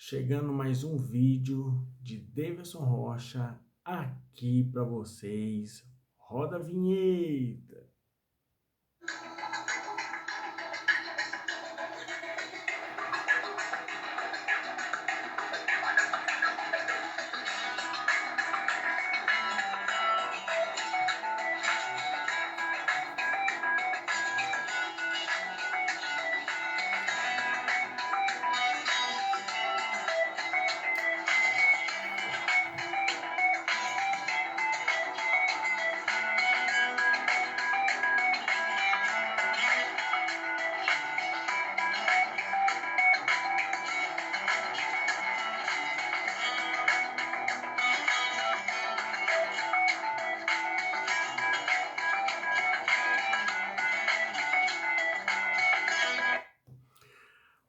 Chegando mais um vídeo de Davidson Rocha aqui para vocês. Roda a vinheta.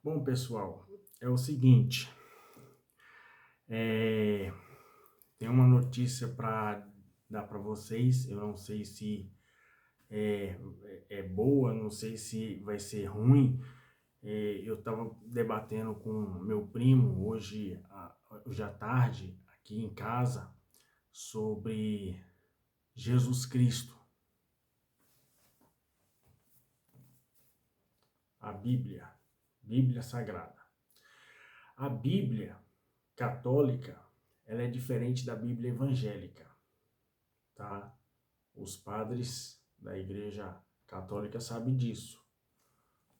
Bom, pessoal, é o seguinte, tem uma notícia para dar para vocês. Eu não sei se é, é boa, não sei se vai ser ruim. Eu estava debatendo com meu primo hoje à tarde, aqui em casa, sobre Jesus Cristo, a Bíblia Sagrada. A Bíblia católica, ela é diferente da Bíblia evangélica, tá? Os padres da Igreja Católica sabem disso,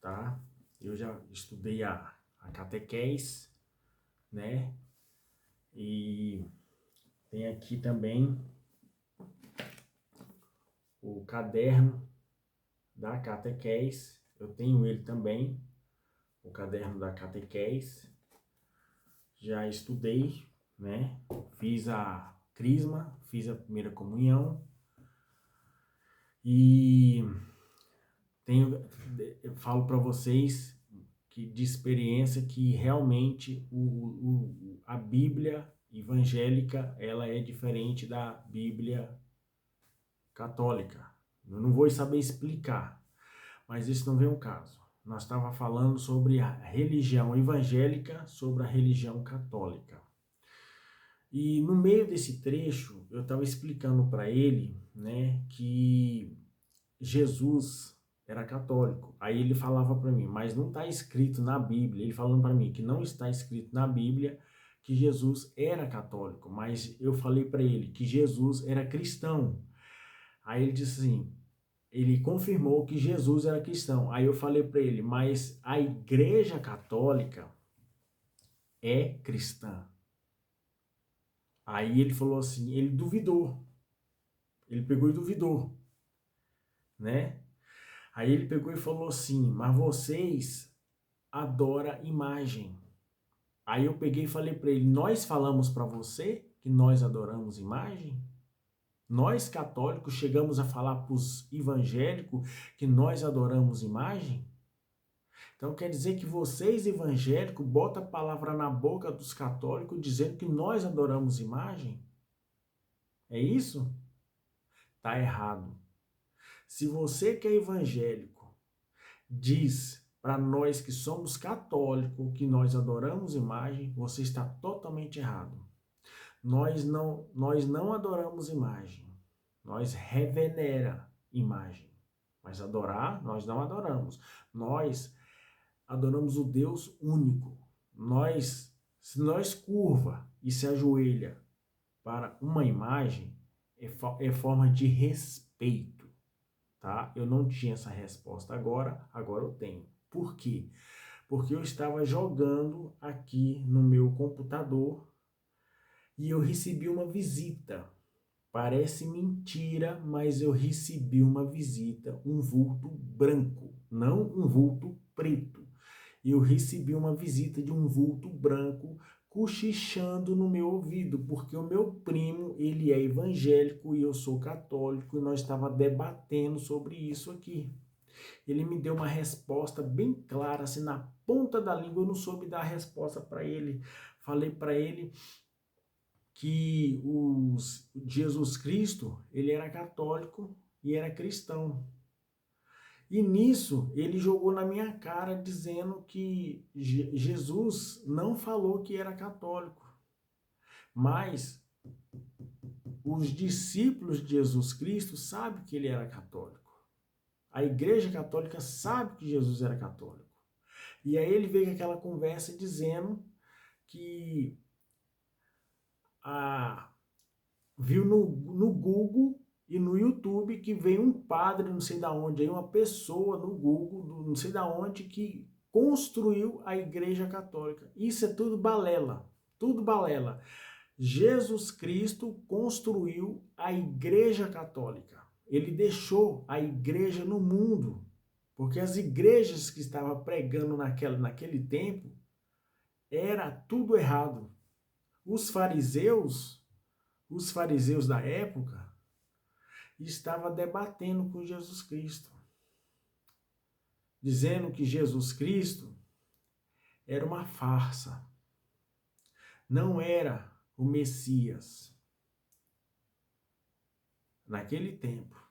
tá? Eu já estudei a catequese, né? E tem aqui também o caderno da catequese. Eu tenho ele também, o caderno da catequese. Já estudei, né? Fiz a crisma, fiz a primeira comunhão e eu falo para vocês que de experiência que realmente a Bíblia evangélica ela é diferente da Bíblia católica. Eu não vou saber explicar, mas isso não vem ao caso. Nós estávamos falando sobre a religião evangélica, sobre a religião católica. E no meio desse trecho, eu estava explicando para ele, né, que Jesus era católico. Aí ele falava para mim, mas não está escrito na Bíblia. Ele falando para mim que não está escrito na Bíblia que Jesus era católico, mas eu falei para ele que Jesus era cristão. Aí ele disse assim, ele confirmou que Jesus era cristão. Aí eu falei para ele, mas a Igreja Católica é cristã. Aí ele falou assim, ele duvidou. Ele pegou e duvidou, né? Aí ele pegou e falou assim, mas vocês adoram imagem. Aí eu peguei e falei para ele, nós falamos para você que nós adoramos imagem? Nós católicos chegamos a falar para os evangélicos que nós adoramos imagem? Então quer dizer que vocês evangélicos botam a palavra na boca dos católicos dizendo que nós adoramos imagem? É isso? Tá errado. Se você que é evangélico diz para nós que somos católicos que nós adoramos imagem, você está totalmente errado. Nós não adoramos imagem. Nós revenera imagem. Mas adorar, nós não adoramos. Nós adoramos o Deus único. Se nós curva e se ajoelha para uma imagem, é forma de respeito, tá? Eu não tinha essa resposta agora eu tenho. Por quê? Porque eu estava jogando aqui no meu computador e eu recebi uma visita. Parece mentira, mas eu recebi uma visita, um vulto branco, não um vulto preto. Eu recebi uma visita de um vulto branco cochichando no meu ouvido, porque o meu primo, ele é evangélico e eu sou católico e nós estávamos debatendo sobre isso aqui. Ele me deu uma resposta bem clara, assim, na ponta da língua. Eu não soube dar a resposta para ele. Falei para ele que Jesus Cristo, ele era católico e era cristão. E nisso, ele jogou na minha cara dizendo que Jesus não falou que era católico, mas os discípulos de Jesus Cristo sabem que ele era católico. A Igreja Católica sabe que Jesus era católico. E aí ele veio com aquela conversa dizendo que viu no Google e no YouTube que veio um padre, não sei da onde, aí uma pessoa no Google, não sei da onde, que construiu a Igreja Católica. Isso é tudo balela, tudo balela. Jesus Cristo construiu a Igreja Católica. Ele deixou a igreja no mundo, porque as igrejas que estavam pregando naquele tempo era tudo errado. Os fariseus da época estavam debatendo com Jesus Cristo, dizendo que Jesus Cristo era uma farsa, não era o Messias naquele tempo.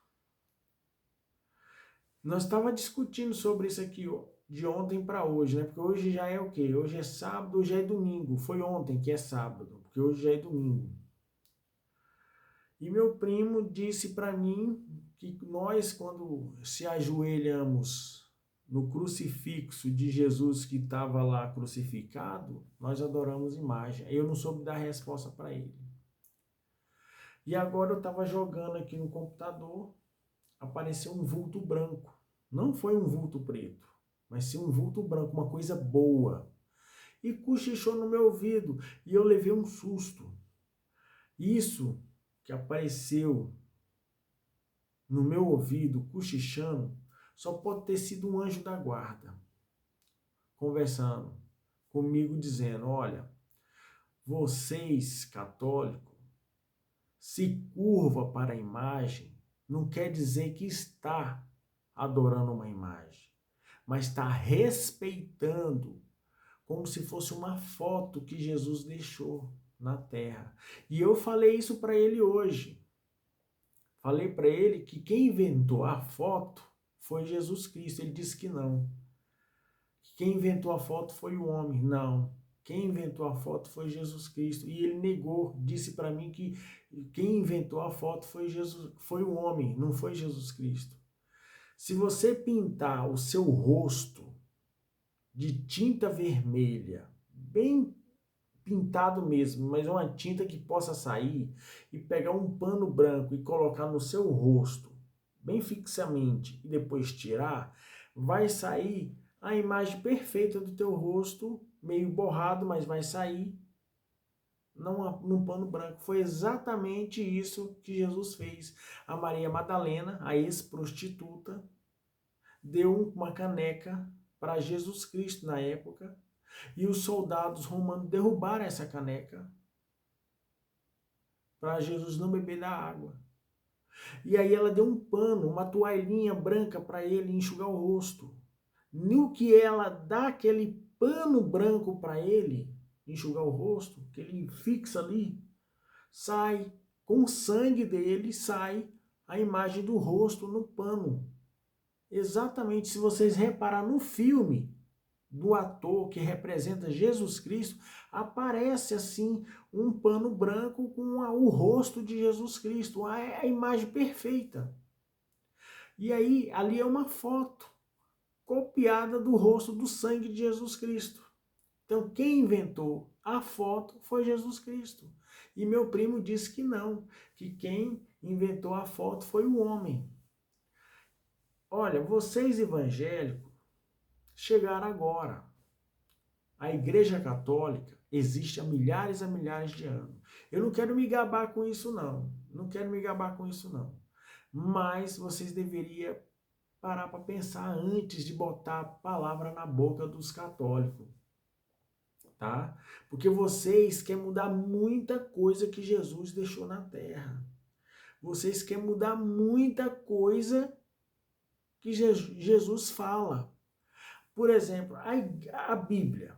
Nós estávamos discutindo sobre isso aqui de ontem para hoje, né? Porque hoje já é o quê? Hoje é sábado, hoje é domingo. Foi ontem que é sábado, porque hoje já é domingo. E meu primo disse para mim que nós, quando se ajoelhamos no crucifixo de Jesus que estava lá crucificado, nós adoramos imagem. Eu não soube dar resposta para ele. E agora eu estava jogando aqui no computador, apareceu um vulto branco. Não foi um vulto preto, mas sim um vulto branco, uma coisa boa. E cochichou no meu ouvido e eu levei um susto. Isso que apareceu no meu ouvido, cochichando, só pode ter sido um anjo da guarda, conversando comigo, dizendo, olha, vocês, católicos, se curva para a imagem, não quer dizer que está adorando uma imagem, mas está respeitando, como se fosse uma foto que Jesus deixou na terra. E eu falei isso para ele hoje. Falei para ele que quem inventou a foto foi Jesus Cristo. Ele disse que não. Quem inventou a foto foi o homem. Não. Quem inventou a foto foi Jesus Cristo. E ele negou, disse para mim que quem inventou a foto foi o homem, não foi Jesus Cristo. Se você pintar o seu rosto de tinta vermelha, bem pintado mesmo, mas uma tinta que possa sair, e pegar um pano branco e colocar no seu rosto, bem fixamente, e depois tirar, vai sair a imagem perfeita do teu rosto, meio borrado, mas vai sair num pano branco. Foi exatamente isso que Jesus fez. A Maria Madalena, a ex-prostituta, deu uma caneca para Jesus Cristo na época, e os soldados romanos derrubaram essa caneca para Jesus não beber da água. E aí ela deu um pano, uma toalhinha branca para ele enxugar o rosto. No que ela dá aquele pano branco para ele enxugar o rosto, que ele fixa ali, sai com o sangue dele, sai a imagem do rosto no pano. Exatamente, se vocês reparar no filme do ator que representa Jesus Cristo, aparece assim um pano branco com o rosto de Jesus Cristo, a imagem perfeita. E aí, ali é uma foto copiada do rosto, do sangue de Jesus Cristo. Então, quem inventou a foto foi Jesus Cristo. E meu primo disse que não, que quem inventou a foto foi o homem. Olha, vocês evangélicos chegaram agora. A Igreja Católica existe há milhares e milhares de anos. Eu não quero me gabar com isso, não. Não quero me gabar com isso, não. Mas vocês deveriam parar para pensar antes de botar a palavra na boca dos católicos. Tá? Porque vocês querem mudar muita coisa que Jesus deixou na terra. Vocês querem mudar muita coisa que Jesus fala. Por exemplo, a Bíblia.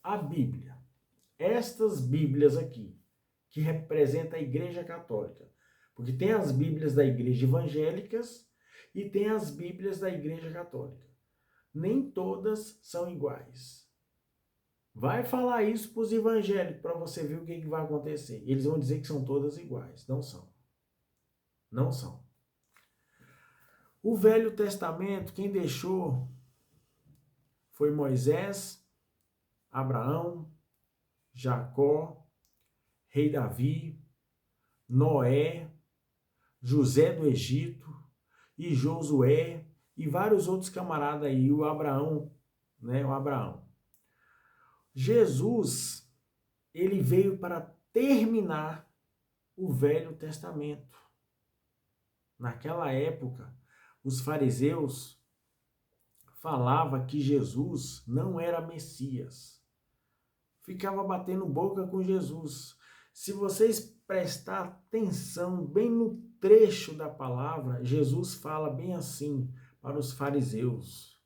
A Bíblia. Estas Bíblias aqui, que representam a Igreja Católica. Porque tem as Bíblias da Igreja Evangélicas e tem as Bíblias da Igreja Católica. Nem todas são iguais. Vai falar isso para os evangélicos para você ver o que vai acontecer. Eles vão dizer que são todas iguais. Não são. Não são. O Velho Testamento, quem deixou foi Moisés, Abraão, Jacó, Rei Davi, Noé, José do Egito e Josué e vários outros camaradas aí, o Abraão, né? O Abraão. Jesus, ele veio para terminar o Velho Testamento. Naquela época, os fariseus falavam que Jesus não era Messias. Ficava batendo boca com Jesus. Se vocês prestar atenção bem no trecho da palavra, Jesus fala bem assim para os fariseus.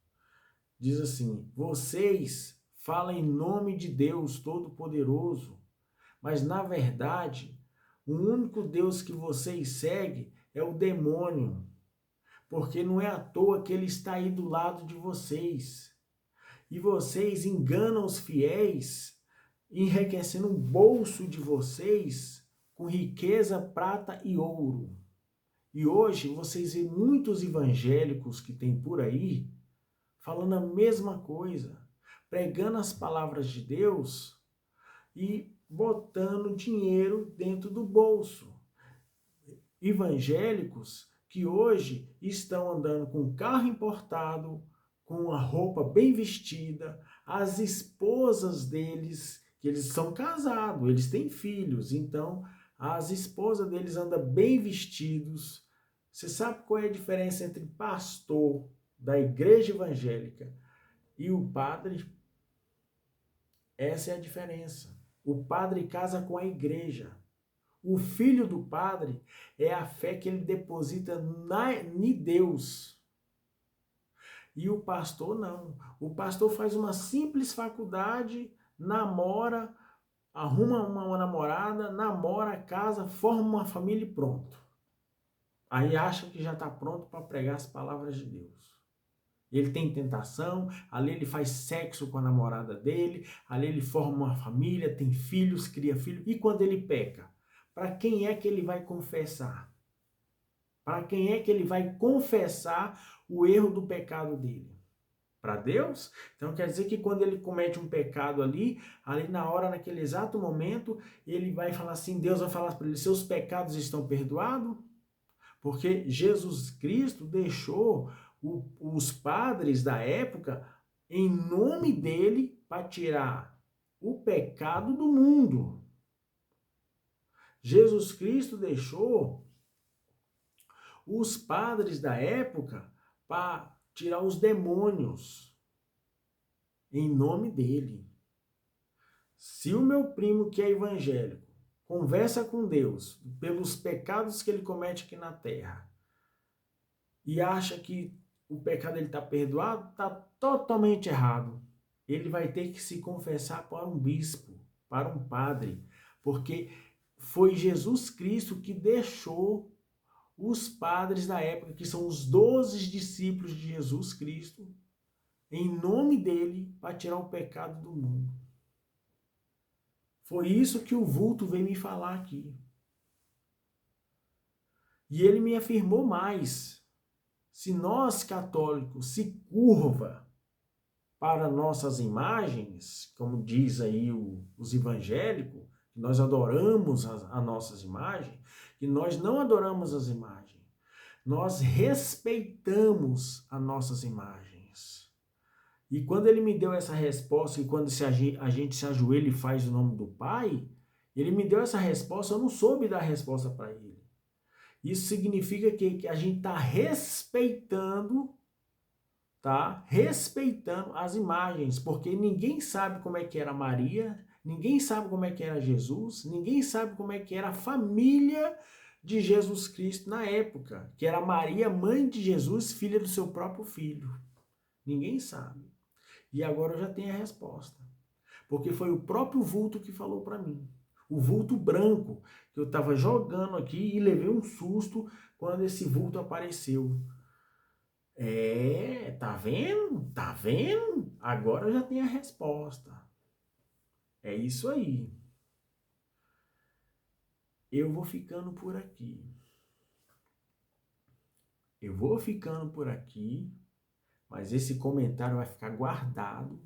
Diz assim: vocês falam em nome de Deus Todo-Poderoso, mas na verdade, o único Deus que vocês seguem é o demônio, porque não é à toa que ele está aí do lado de vocês. E vocês enganam os fiéis, enriquecendo o bolso de vocês com riqueza, prata e ouro. E hoje vocês veem muitos evangélicos que tem por aí falando a mesma coisa, pregando as palavras de Deus e botando dinheiro dentro do bolso. Evangélicos que hoje estão andando com carro importado, com a roupa bem vestida, as esposas deles, que eles são casados, eles têm filhos, então as esposas deles andam bem vestidos. Você sabe qual é a diferença entre pastor da igreja evangélica e o padre? Essa é a diferença. O padre casa com a igreja. O filho do padre é a fé que ele deposita em Deus. E o pastor não. O pastor faz uma simples faculdade, namora, arruma uma namorada, namora, casa, forma uma família e pronto. Aí acha que já está pronto para pregar as palavras de Deus. Ele tem tentação, ali ele faz sexo com a namorada dele, ali ele forma uma família, tem filhos, cria filhos. E quando ele peca? Para quem é que ele vai confessar? Para quem é que ele vai confessar o erro do pecado dele? Para Deus? Então quer dizer que quando ele comete um pecado ali na hora, naquele exato momento, ele vai falar assim, Deus vai falar para ele, seus pecados estão perdoados? Porque Jesus Cristo deixou os padres da época em nome dele para tirar o pecado do mundo. Jesus Cristo deixou os padres da época para tirar os demônios em nome dele. Se o meu primo que é evangélico conversa com Deus pelos pecados que ele comete aqui na terra e acha que o pecado dele está perdoado, está totalmente errado. Ele vai ter que se confessar para um bispo, para um padre, porque foi Jesus Cristo que deixou os padres da época, que são os 12 discípulos de Jesus Cristo, em nome dele, para tirar o pecado do mundo. Foi isso que o vulto veio me falar aqui. E ele me afirmou mais. Se nós católicos se curva para nossas imagens, como diz aí os evangélicos, que nós adoramos as nossas imagens, que nós não adoramos as imagens, nós respeitamos as nossas imagens. E quando ele me deu essa resposta, e quando a gente se ajoelha e faz o nome do Pai, ele me deu essa resposta, eu não soube dar a resposta para ele. Isso significa que a gente está respeitando as imagens, porque ninguém sabe como é que era Maria, ninguém sabe como é que era Jesus, ninguém sabe como é que era a família de Jesus Cristo na época, que era Maria, mãe de Jesus, filha do seu próprio filho. Ninguém sabe. E agora eu já tenho a resposta, porque foi o próprio vulto que falou para mim. O vulto branco, que eu estava jogando aqui e levei um susto quando esse vulto apareceu. Tá vendo? Tá vendo? Agora eu já tenho a resposta. É isso aí. Eu vou ficando por aqui. Eu vou ficando por aqui, mas esse comentário vai ficar guardado.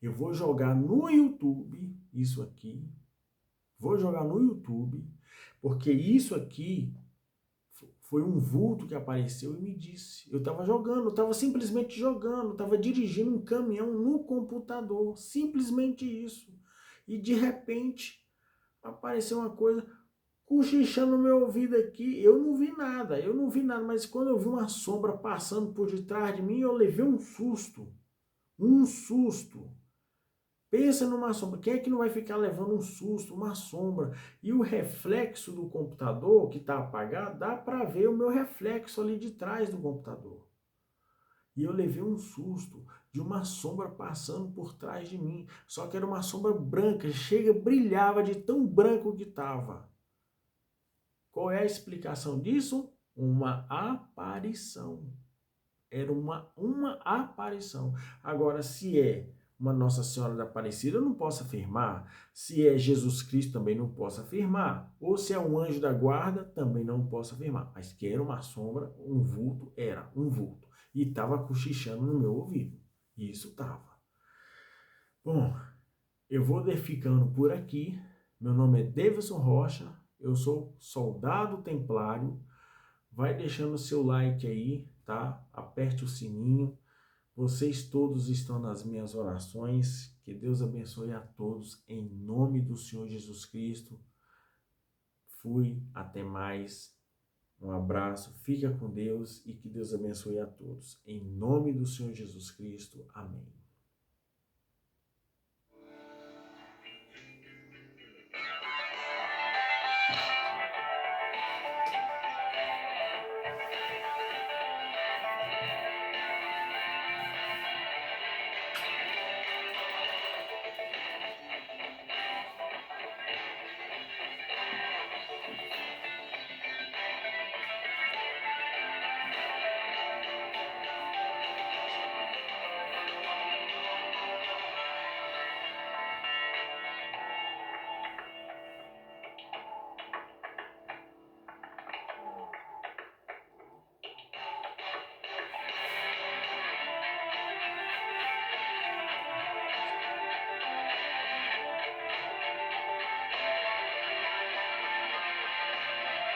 Eu vou jogar no YouTube isso aqui. Vou jogar no YouTube, porque isso aqui foi um vulto que apareceu e me disse. Eu estava jogando, eu estava simplesmente jogando, estava dirigindo um caminhão no computador, simplesmente isso. E de repente apareceu uma coisa cochichando no meu ouvido aqui. Eu não vi nada, mas quando eu vi uma sombra passando por detrás de mim, eu levei um susto. Um susto. Pensa numa sombra. Quem é que não vai ficar levando um susto, uma sombra? E o reflexo do computador, que está apagado, dá para ver o meu reflexo ali de trás do computador. E eu levei um susto de uma sombra passando por trás de mim. Só que era uma sombra branca, chega, brilhava de tão branco que estava. Qual é a explicação disso? Uma aparição. Era uma aparição. Agora, se é uma Nossa Senhora da Aparecida, eu não posso afirmar. Se é Jesus Cristo, também não posso afirmar. Ou se é um anjo da guarda, também não posso afirmar. Mas que era uma sombra, um vulto, era um vulto. E estava cochichando no meu ouvido. Isso estava. Bom, eu vou ficando por aqui. Meu nome é Davidson Rocha. Eu sou soldado templário. Vai deixando o seu like aí, tá? Aperte o sininho. Vocês todos estão nas minhas orações. Que Deus abençoe a todos em nome do Senhor Jesus Cristo. Fui, até mais. Um abraço, fica com Deus e que Deus abençoe a todos. Em nome do Senhor Jesus Cristo. Amém.